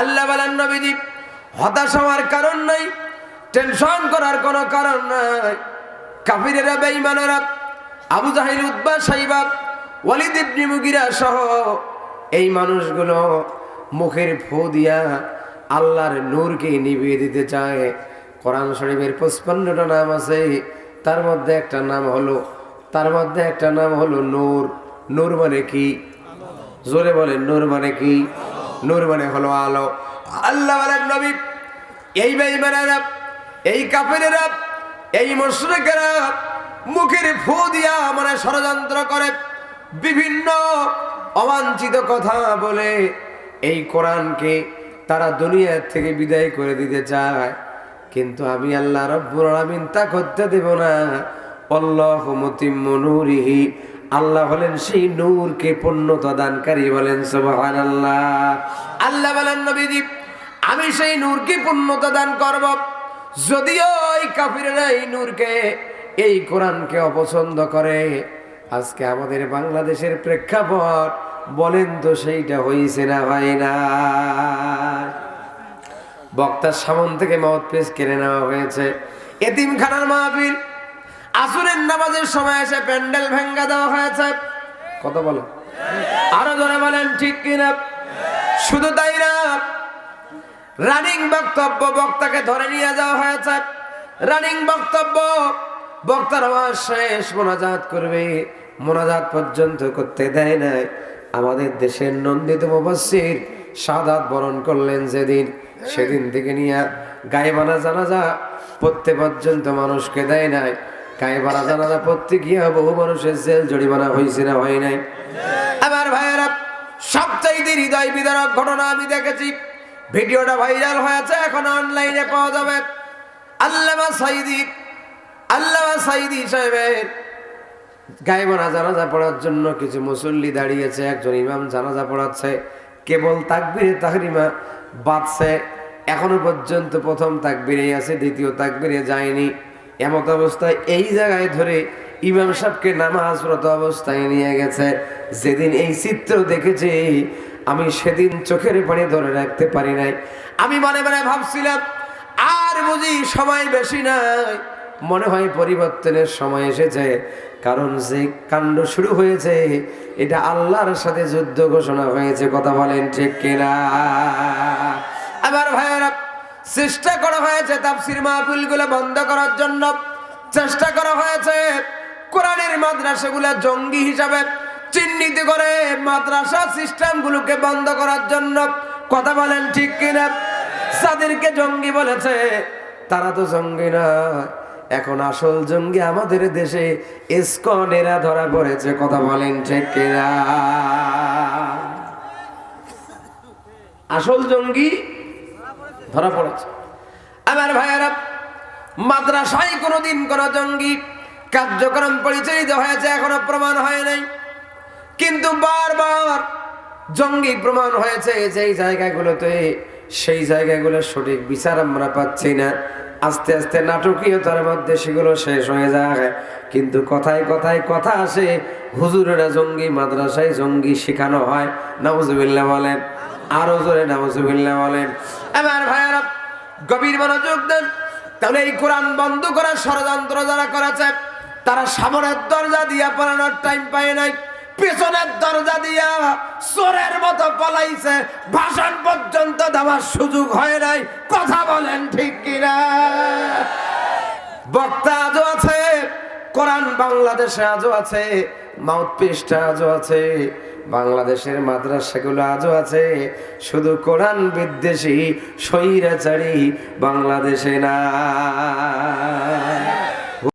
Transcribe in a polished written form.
আল্লাহ বলেন নবীজি হতাশ হওয়ার কারণ নাই, টেনশন করার কোনো কারণ নাই। কাফিরেরা বেঈমানেরা আবু জাহেল উতবা সাইবা ওয়ালিদ ইবনে মুগিরা সহ এই মানুষগুলো মুখের ফু দিয়া আল্লাহর নূরকে নিভিয়ে দিতে চায়। কোরআন শরীফের 55টা নাম আছে, তার মধ্যে একটা নাম হলো নূর। নূর মানে কি? জোরে বলেন, নূর মানে কি? নূর মানে হলো আলো। আল্লাহ বলেন নবী এই বেঈমানেরা, এই কাফিরেরা, এই মুশরিকেরা মুখের ফু দিয়া মানে ষড়যন্ত্র করে, বিভিন্ন অবাঞ্ছিত কথা বলে এই কোরআনকে তারা দুনিয়া থেকে বিদায় করে দিতে চায়। কিন্তু আমি আল্লাহ রাব্বুল আলামিন তা করতে দেব না। আল্লাহু মুতিম্মু নূরিহি, আল্লাহ হলেন সেই নূরকে পূর্ণতা দানকারী। বলেন সুবহানাল্লাহ। আল্লাহ বলেন নবীজি আমি সেই নূরকে পূর্ণতা দান করব। যদিও এই কাফিররা এই নূরকে, এই কোরআনকে অপছন্দ করে। আজকে আমাদের বাংলাদেশের প্রেক্ষাপট বলেন তো সেইটা হয়েছে না ভাই না? বক্তার সামন থেকে মাউথপিস কেড়ে নেওয়া হয়েছে। এতিমখানার মাহফিল, আসরের নামাজের সময় এসে প্যান্ডেল ভেঙ্গা দেওয়া হয়েছে। কত বলে? আরো জোরে বলেন ঠিক কিনা? শুধু তাই না, রানিং বক্তব্য বক্তাকে ধরে নিয়ে যাওয়া হয়েছে। রানিং বক্তব্য, বক্তার আওয়াজ শেষ, মোনাজাত করবে, মোনাজাত পর্যন্ত করতে দেয় নাই। আমাদের দেশের নন্দিত মুফাসসির শাহাদাত বরণ করলেন সেদিন থেকে নিয়ে গায়েবানা জানাজা পড়তে পর্যন্ত মানুষকে দেয় নাই। গায়েবানা জানাজা পড়তে গিয়ে বহু মানুষের জেল জরিমানা হয়েছে না হয় নাই? আমার ভাইয়েরা, সবচাইতে হৃদয় বিদারক ঘটনা আমি দেখেছি। ভিডিওটা ভাইরাল হয়েছে, এখন অনলাইনে পাওয়া যাবে। আল্লামা সাইদি সাহেবের গায়েবানা জানাজা পড়ার জন্য কিছু মুসল্লি দাঁড়িয়েছে। একজন ইমাম জানাজা পড়াচ্ছে, কেবল তাকবীরে তাহরিমা বাজছে, এখনো পর্যন্ত প্রথম তাকবীরেই আছে, দ্বিতীয় তাকবীরে যায়নি। এমত অবস্থায় এই জায়গায় ধরে ইমাম সাহেবকে নামাজরত অবস্থায় নিয়ে গেছে। যেদিন এই চিত্র দেখেছি আমি সেদিন চোখের পানি ধরে রাখতে পারি নাই। আমি মনে মনে ভাবছিলাম আর বুঝি সময় বেশি নাই, মনে হয় পরিবর্তনের সময় এসেছে। কারণ যে কাণ্ড শুরু হয়েছে এটা আল্লাহর সাথে যুদ্ধ ঘোষণা হয়েছে। কথা বলেন ঠিক কিনা? আমার ভাইয়েরা, চেষ্টা করা হয়েছে তাফসীর মাহফিলগুলো বন্ধ করার জন্য, চেষ্টা করা হয়েছে কোরআনের মাদ্রাসাগুলো জঙ্গি হিসাবে চিহ্নিত করে মাদ্রাসা সিস্টেমগুলোকে বন্ধ করার জন্য। কথা বলেন ঠিক কিনা? যাদেরকে জঙ্গি বলেছে তারা তো জঙ্গি না, এখন আসল জঙ্গি আমাদের দেশে ইসকনেরা ধরা পড়েছে। কথা বলেন ঠিক কিনা? আসল জঙ্গি ধরা পড়েছে। আমার ভাইয়েরা, মাদ্রাসায় কোনোদিন কোন জঙ্গি কার্যক্রম পরিচালিত হয়েছে এখনো প্রমাণ হয় নাই, কিন্তু বারবার জঙ্গি প্রমাণ হয়েছে যেই জায়গাগুলোতে, সেই জায়গাগুলোর সঠিক বিচার আমরা পাচ্ছি না। আস্তে আস্তে নাটকীয়তার মধ্যে সেগুলো শেষ হয়ে যায়। কিন্তু কথায় কথায় কথা আসে, হুজুরেরা জঙ্গি, মাদ্রাসায় জঙ্গি শেখানো হয়। নাউজুবিল্লাহ বলেন, আরো জোরে নাউজুবিল্লাহ বলেন। আমার ভাইয়েরা, গভীর মনোযোগ দেন। তাহলে এই কোরআন বন্ধ করার ষড়যন্ত্র যারা করেছে তারা সামনের দরজা দিয়া পালানোর টাইম পায় নাই, পেছনের দরজা দিয়া চোরের মতো পালাইছে, ভাষণ পর্যন্ত দেওয়ার সুযোগ হয় নাই। কথা বলেন ঠিক কিনা? বক্তা আজও আছে, কোরআন বাংলাদেশে আজও আছে, মাউথপিসটা আজও আছে, বাংলাদেশের মাদ্রাসাগুলো আজও আছে। শুধু কোরআন বিদ্বেষী স্বৈরাচারী বাংলাদেশে না।